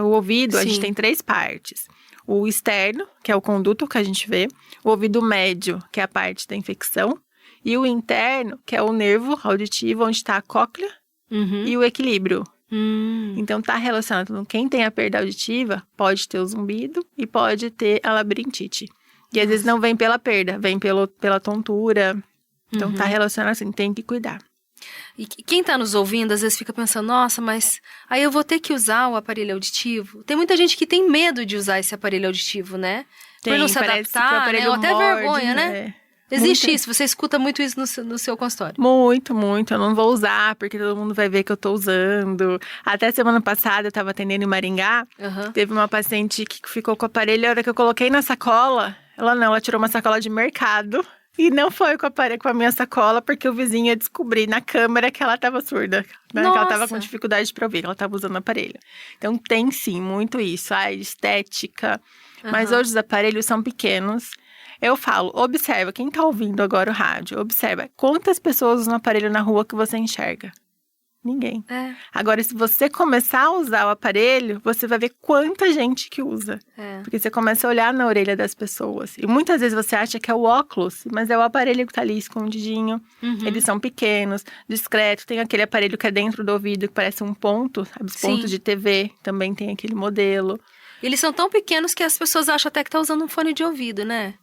ouvido, a gente tem 3 partes. O externo, que é o conduto que a gente vê, o ouvido médio, que é a parte da infecção, e o interno, que é o nervo auditivo, onde está a cóclea e o equilíbrio. Então, tá relacionado. Quem tem a perda auditiva pode ter o zumbido e pode ter a labirintite. E às vezes não vem pela perda, vem pela tontura. Então, tá relacionado assim, tem que cuidar. E quem tá nos ouvindo, às vezes fica pensando, nossa, mas aí eu vou ter que usar o aparelho auditivo? Tem muita gente que tem medo de usar esse aparelho auditivo, né? Por não se adaptar, né? Ou até morde, vergonha, né? Existe isso, você escuta muito isso no seu consultório? Muito, muito. Eu não vou usar, porque todo mundo vai ver que eu tô usando. Até semana passada, eu tava atendendo em Maringá, teve uma paciente que ficou com o aparelho, a hora que eu coloquei na sacola, ela tirou uma sacola de mercado. E não foi com a minha sacola, porque o vizinho ia descobrir na câmera que ela tava surda. Né? Que ela tava com dificuldade pra ouvir, ela tava usando o aparelho. Então, tem sim, muito isso. Estética. Mas hoje os aparelhos são pequenos. Eu falo, observa, quem tá ouvindo agora o rádio, observa quantas pessoas usam o aparelho na rua que você enxerga. Ninguém. Agora, se você começar a usar o aparelho, você vai ver quanta gente que usa. Porque você começa a olhar na orelha das pessoas. E muitas vezes você acha que é o óculos, mas é o aparelho que tá ali escondidinho. Eles são pequenos, discretos. Tem aquele aparelho que é dentro do ouvido, que parece um ponto, sabe? Os pontos de TV, também tem aquele modelo. Eles são tão pequenos que as pessoas acham até que tá usando um fone de ouvido, né?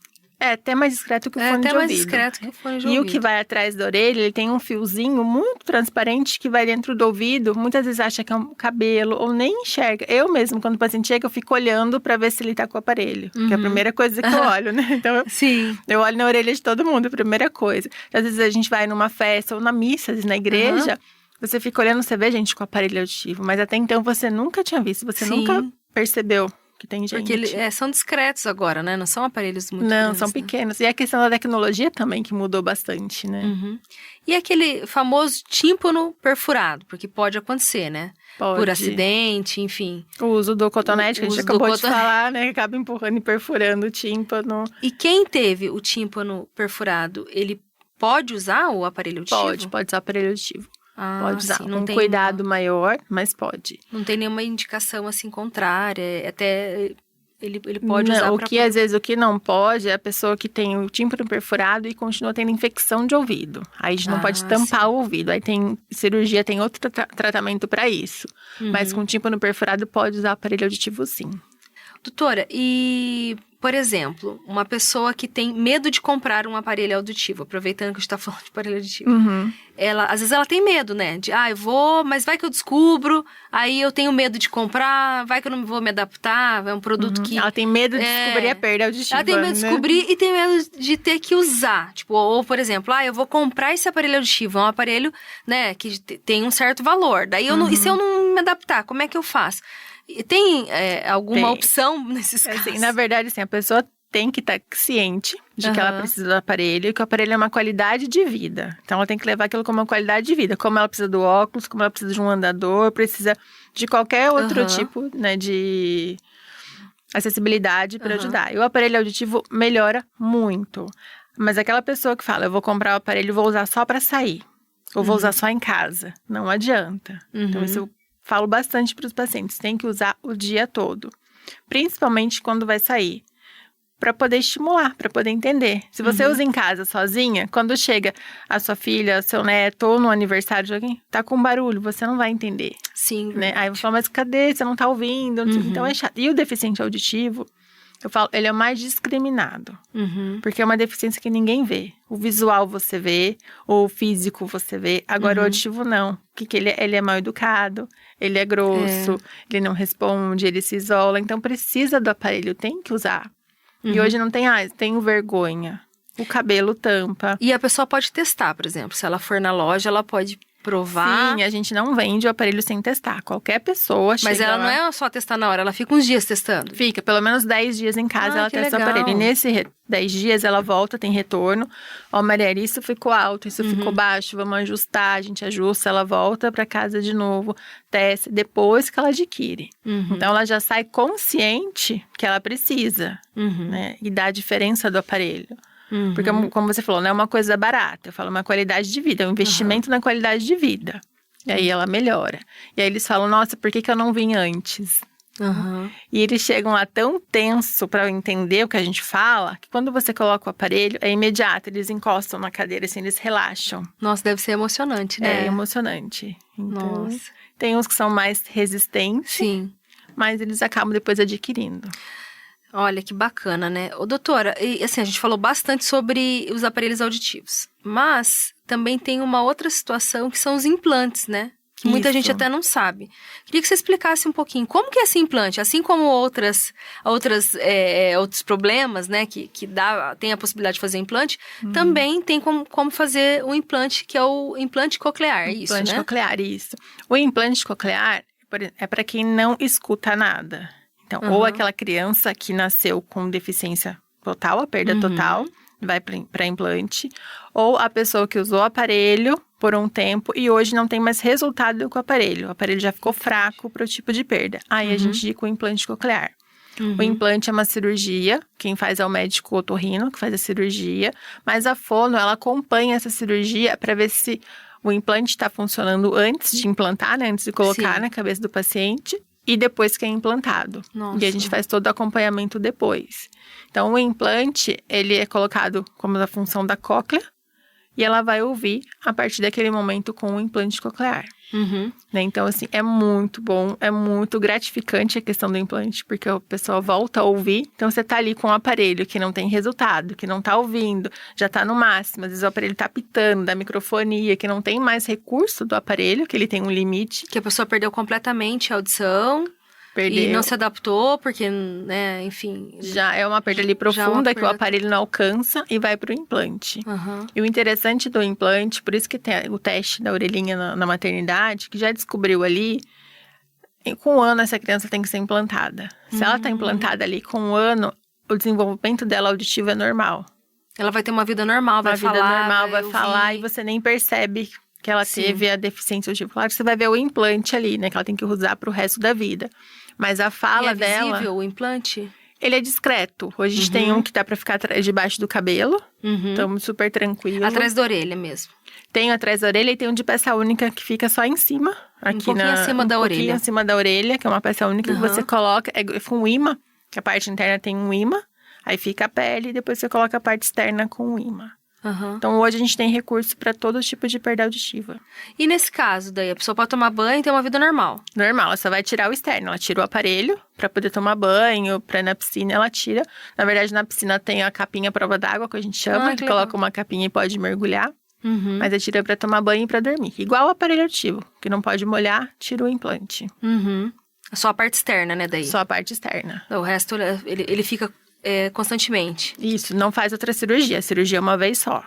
É até mais discreto que o fone de ouvido. É até mais discreto que o fone de ouvido. E o que vai atrás da orelha, ele tem um fiozinho muito transparente que vai dentro do ouvido. Muitas vezes acha que é um cabelo ou nem enxerga. Eu mesmo, quando o paciente chega, eu fico olhando pra ver se ele tá com o aparelho. Que é a primeira coisa que eu olho, né? Então, eu olho na orelha de todo mundo, a primeira coisa. Às vezes a gente vai numa festa ou na missa, na igreja, você fica olhando, você vê gente com aparelho auditivo. Mas até então você nunca tinha visto, você nunca percebeu. Que tem gente. Porque são discretos agora, né? Não são aparelhos muito grandes. Não, são pequenos. E a questão da tecnologia também, que mudou bastante, né? E aquele famoso tímpano perfurado, porque pode acontecer, né? Pode. Por acidente, enfim. O uso do cotonete, que a gente acabou de falar, né? Acaba empurrando e perfurando o tímpano. E quem teve o tímpano perfurado, ele pode usar o aparelho auditivo? Pode usar o aparelho auditivo. Pode usar, não tem cuidado maior, mas pode. Não tem nenhuma indicação, assim, contrária, até ele pode usar Às vezes, o que não pode é a pessoa que tem o tímpano perfurado e continua tendo infecção de ouvido. Aí a gente não pode tampar o ouvido, aí tem cirurgia, tem outro tratamento para isso. Mas com tímpano perfurado pode usar o aparelho auditivo, sim. Doutora, e, por exemplo, uma pessoa que tem medo de comprar um aparelho auditivo, aproveitando que a gente tá falando de aparelho auditivo, às vezes ela tem medo, né? De, eu vou, mas vai que eu descubro, aí eu tenho medo de comprar, vai que eu não vou me adaptar, é um produto que... Ela tem medo de descobrir a perda auditiva, Ela tem medo de descobrir e tem medo de ter que usar. Tipo, ou, por exemplo, eu vou comprar esse aparelho auditivo, é um aparelho, né, que tem um certo valor. Daí, e se eu não me adaptar, como é que eu faço? Tem alguma opção nesses casos? Assim, na verdade, assim, a pessoa tem que estar ciente de que ela precisa do aparelho e que o aparelho é uma qualidade de vida. Então, ela tem que levar aquilo como uma qualidade de vida. Como ela precisa do óculos, como ela precisa de um andador, precisa de qualquer outro tipo, né, de acessibilidade para ajudar. E o aparelho auditivo melhora muito. Mas aquela pessoa que fala, eu vou comprar o aparelho e vou usar só para sair. Ou vou usar só em casa. Não adianta. Então, isso eu falo bastante para os pacientes, tem que usar o dia todo, principalmente quando vai sair, para poder estimular, para poder entender. Se você usa em casa sozinha, quando chega a sua filha, seu neto ou no aniversário de alguém, tá com barulho, você não vai entender. Sim, né? Aí você fala, mas cadê? Você não tá ouvindo? Então é chato. E o deficiente auditivo, eu falo, ele é o mais discriminado. Porque é uma deficiência que ninguém vê. O visual você vê, o físico você vê. Agora o auditivo não. Porque ele é mal educado, ele é grosso, ele não responde, ele se isola. Então precisa do aparelho, tem que usar. E hoje não tem, tenho vergonha. O cabelo tampa. E a pessoa pode testar, por exemplo. Se ela for na loja, ela pode provar. Sim, a gente não vende o aparelho sem testar. Qualquer pessoa chega Mas ela lá, não é só testar na hora, ela fica uns dias testando. fica pelo menos 10 dias em casa, ela que testa o legal. aparelho. E nesse 10 dias ela volta, tem retorno. Ó, Mariela, isso ficou alto, isso ficou baixo, vamos ajustar, a gente ajusta, ela volta para casa de novo, testa, depois que ela adquire. Então ela já sai consciente que ela precisa, né? E dá a diferença do aparelho. Porque, como você falou, não é uma coisa barata. Eu falo uma qualidade de vida, é um investimento na qualidade de vida. E aí ela melhora. E aí eles falam, nossa, por que eu não vim antes? E eles chegam lá tão tenso para entender o que a gente fala, que quando você coloca o aparelho, é imediato. Eles encostam na cadeira, assim, eles relaxam. Nossa, deve ser emocionante, né? É emocionante. Então, Nossa. tem uns que são mais resistentes, Sim. mas eles acabam depois adquirindo. Olha, que bacana, né? Ô, doutora, e assim, a gente falou bastante sobre os aparelhos auditivos. Mas também tem uma outra situação que são os implantes, né? Que muita Isso. gente até não sabe. Queria que você explicasse um pouquinho como que é esse implante, assim como outros problemas, né, que tem a possibilidade de fazer implante, também tem como fazer o implante, que é o implante coclear, isso, Implante né? coclear, isso. O implante coclear é para quem não escuta nada. Então, ou aquela criança que nasceu com deficiência total, a perda total, vai para implante, ou a pessoa que usou o aparelho por um tempo e hoje não tem mais resultado com o aparelho já ficou fraco para o tipo de perda. Aí a gente indica o implante coclear. O implante é uma cirurgia, quem faz é o médico otorrino, que faz a cirurgia, mas a fono, ela acompanha essa cirurgia para ver se o implante está funcionando antes de implantar, né, antes de colocar na cabeça do paciente, e depois que é implantado. Nossa. E a gente faz todo o acompanhamento depois. Então, o implante, ele é colocado como a função da cóclea, e ela vai ouvir a partir daquele momento com o implante coclear. Né? Então, assim, é muito bom, é muito gratificante a questão do implante, porque a pessoa volta a ouvir. Então, você tá ali com um aparelho que não tem resultado, que não tá ouvindo, já tá no máximo. Às vezes o aparelho tá pitando, da microfonia, que não tem mais recurso do aparelho, que ele tem um limite. Que a pessoa perdeu completamente a audição. Perdeu. E não se adaptou, porque, né, enfim... Já é uma perda ali profunda que o aparelho não alcança e vai para o implante. E o interessante do implante, por isso que tem o teste da orelhinha na maternidade, que já descobriu ali, com 1 ano essa criança tem que ser implantada. Se ela está implantada ali com 1 ano, o desenvolvimento dela auditivo é normal. Ela vai ter uma vida normal, vai falar. Uma vida normal, vai ouvir. falar e você nem percebe que ela teve a deficiência auditiva. Claro que você vai ver o implante ali, né, que ela tem que usar para o resto da vida. Mas a fala dela... É visível o implante? Ele é discreto. Hoje a gente tem um que dá pra ficar debaixo do cabelo. Estamos super tranquilo. Atrás da orelha mesmo. Tem atrás da orelha e tem um de peça única que fica só em cima. Aqui Um pouquinho acima da orelha. Um pouquinho acima da orelha, que é uma peça única que você coloca. É com um imã, que a parte interna tem um imã. Aí fica a pele e depois você coloca a parte externa com um imã. Então, hoje a gente tem recurso para todo tipo de perda auditiva. E nesse caso, daí, a pessoa pode tomar banho e ter uma vida normal? Normal, ela só vai tirar o externo. Ela tira o aparelho para poder tomar banho, para ir na piscina ela tira. Na verdade, na piscina tem a capinha prova d'água, que a gente chama, que coloca uma capinha e pode mergulhar. Mas ela tira para tomar banho e para dormir. Igual o aparelho auditivo, que não pode molhar, tira o implante. Só a parte externa, né, daí? Só a parte externa. O resto, ele fica... constantemente. Isso, não faz outra cirurgia. A cirurgia é uma vez só.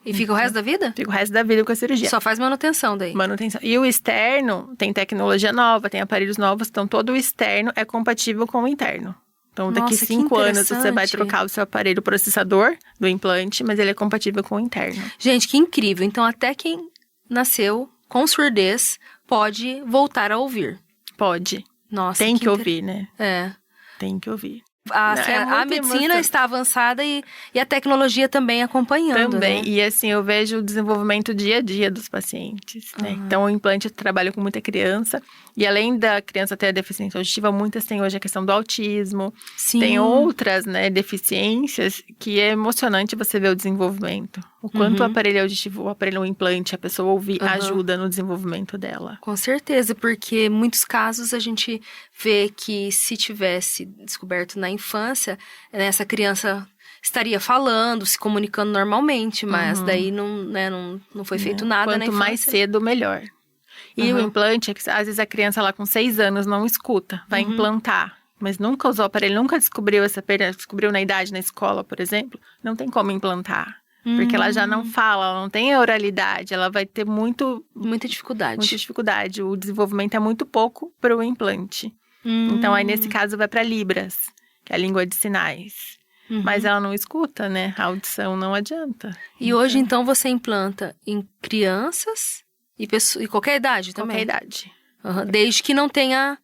E fica o resto da vida? Fica o resto da vida com a cirurgia. Só faz manutenção daí. Manutenção. E o externo tem tecnologia nova, tem aparelhos novos, então todo o externo é compatível com o interno. Então, daqui Nossa, 5 anos você vai interessante. trocar o seu aparelho processador do implante, mas ele é compatível com o interno. Gente, que incrível. Então, até quem nasceu com surdez pode voltar a ouvir. Pode. Nossa, Tem que ouvir, né? É. Tem que ouvir. Assim, É a muito medicina emocionante. está avançada e a tecnologia também acompanhando, Também. né? E assim, eu vejo o desenvolvimento dia a dia dos pacientes, né? Então, o implante trabalha com muita criança. E além da criança ter a deficiência auditiva, muitas têm hoje a questão do autismo. Sim. Tem outras, né, deficiências que é emocionante você ver o desenvolvimento. O quanto o aparelho auditivo, o aparelho o implante, a pessoa ouvir, ajuda no desenvolvimento dela. Com certeza, porque em muitos casos a gente vê que se tivesse descoberto na infância, né, essa criança estaria falando, se comunicando normalmente, mas daí não foi feito nada na Quanto infância. mais cedo, melhor. E o implante, é que, às vezes a criança lá com 6 anos não escuta, vai implantar. Mas nunca usou o aparelho, nunca descobriu essa perda, descobriu na idade na escola, por exemplo, não tem como implantar. Porque ela já não fala, ela não tem a oralidade, ela vai ter muita dificuldade. Muita dificuldade. O desenvolvimento é muito pouco para o implante. Então, aí nesse caso vai para Libras, que é a língua de sinais. Mas ela não escuta, né? A audição não adianta. E hoje, então, você implanta em crianças e qualquer idade também? Qualquer idade. Desde que não tenha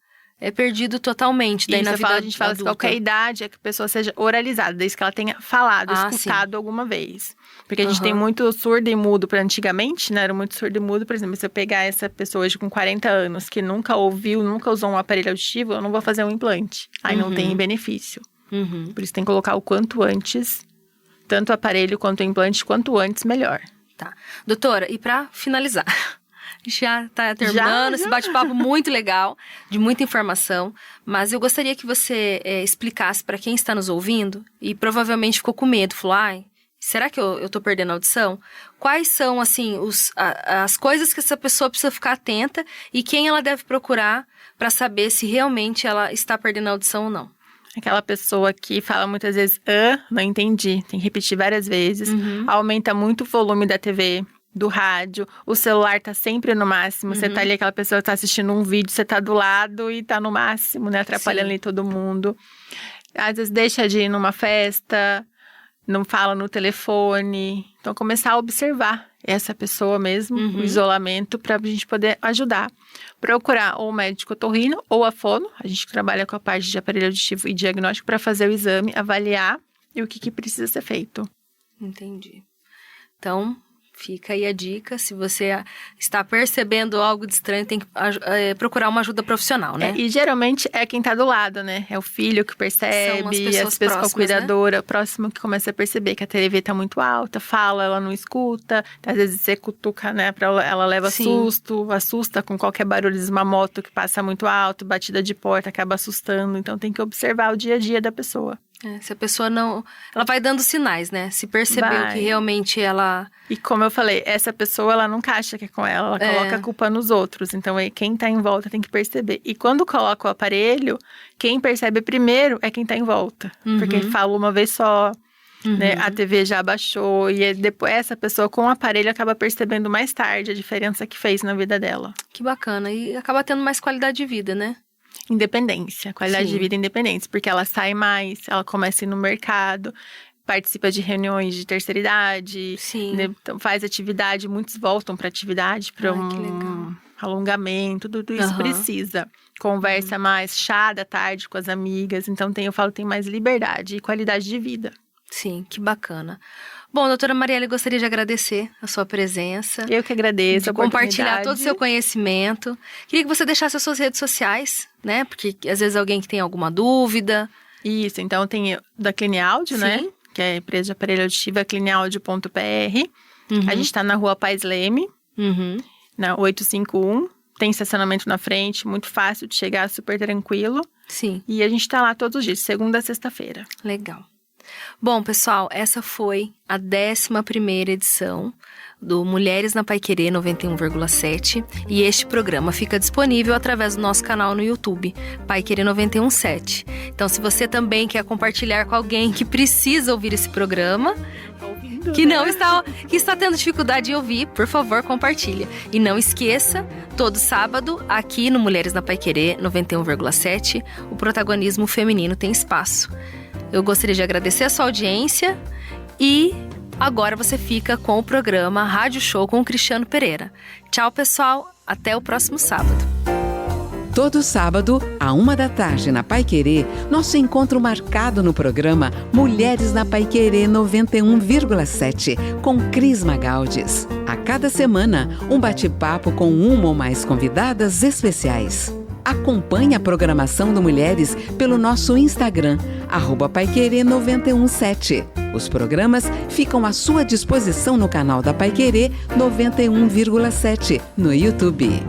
perdido totalmente. Daí na vida a gente fala que qualquer idade é que a pessoa seja oralizada, desde que ela tenha falado, escutado alguma vez. Porque a gente tem muito surdo e mudo para antigamente, né? Era muito surdo e mudo. Por exemplo, se eu pegar essa pessoa hoje com 40 anos que nunca ouviu, nunca usou um aparelho auditivo, eu não vou fazer um implante. Aí não tem benefício. Por isso tem que colocar o quanto antes, tanto o aparelho quanto o implante, quanto antes, melhor. Tá. Doutora, e para finalizar, já tá terminando esse bate-papo muito legal, de muita informação, mas eu gostaria que você explicasse para quem está nos ouvindo e provavelmente ficou com medo, falou, será que eu tô perdendo a audição? Quais são, assim, as coisas que essa pessoa precisa ficar atenta e quem ela deve procurar para saber se realmente ela está perdendo a audição ou não? Aquela pessoa que fala muitas vezes, não entendi, tem que repetir várias vezes, aumenta muito o volume da TV, do rádio, o celular tá sempre no máximo, você tá ali, aquela pessoa que tá assistindo um vídeo, você tá do lado e tá no máximo, né, atrapalhando ali todo mundo. Às vezes deixa de ir numa festa, não fala no telefone, então começar a observar essa pessoa mesmo, o isolamento, pra gente poder ajudar. Procurar ou o médico otorrino ou a fono, a gente trabalha com a parte de aparelho auditivo e diagnóstico para fazer o exame, avaliar e o que precisa ser feito. Entendi. Então, fica aí a dica, se você está percebendo algo de estranho, tem que procurar uma ajuda profissional, né? E geralmente é quem tá do lado, né? É o filho que percebe, são as pessoas próximas, a cuidadora, né? Próximo que começa a perceber que a TV tá muito alta, fala, ela não escuta, às vezes você cutuca, né? Ela leva susto, assusta com qualquer barulho de uma moto que passa muito alto, batida de porta, acaba assustando, então tem que observar o dia a dia da pessoa. Se a pessoa não... Ela vai dando sinais, né? Se percebeu que realmente ela... E como eu falei, essa pessoa, ela nunca acha que é com ela coloca a culpa nos outros. Então, quem tá em volta tem que perceber. E quando coloca o aparelho, quem percebe primeiro é quem tá em volta. Porque falou uma vez só, né? A TV já abaixou. E depois essa pessoa com o aparelho acaba percebendo mais tarde a diferença que fez na vida dela. Que bacana. E acaba tendo mais qualidade de vida, né? Independência, qualidade de vida e independência, porque ela sai mais, ela começa a ir no mercado, participa de reuniões de terceira idade, né? Então faz atividade, muitos voltam para atividade, para alongamento, tudo isso precisa. Conversa mais, chá da tarde com as amigas, então tem mais liberdade e qualidade de vida. Sim, que bacana. Bom, doutora Marielle, gostaria de agradecer a sua presença. Eu que agradeço a oportunidade. Compartilhar todo o seu conhecimento. Queria que você deixasse as suas redes sociais, né? Porque às vezes alguém que tem alguma dúvida. Isso, então tem da Cliniaudio, né? Que é a empresa de aparelho auditivo, é cliniaudio.pr. A gente tá na rua Pais Leme, na 851. Tem estacionamento na frente, muito fácil de chegar, super tranquilo. Sim. E a gente tá lá todos os dias, segunda a sexta-feira. Legal. Bom, pessoal, essa foi a 11ª edição do Mulheres na Paiquerê 91,7 e este programa fica disponível através do nosso canal no YouTube, Paiquerê 91,7. Então, se você também quer compartilhar com alguém que precisa ouvir esse programa, que está tendo dificuldade de ouvir, por favor, compartilha. E não esqueça, todo sábado, aqui no Mulheres na Paiquerê 91,7, o protagonismo feminino tem espaço. Eu gostaria de agradecer a sua audiência e agora você fica com o programa Rádio Show com o Cristiano Pereira. Tchau, pessoal. Até o próximo sábado. Todo sábado, à 13h, na Paiquerê, nosso encontro marcado no programa Mulheres na Paiquerê 91,7, com Cris Magaldes. A cada semana, um bate-papo com uma ou mais convidadas especiais. Acompanhe a programação do Mulheres pelo nosso Instagram, @paiquerê917. Os programas ficam à sua disposição no canal da Paiquerê 91,7, no YouTube.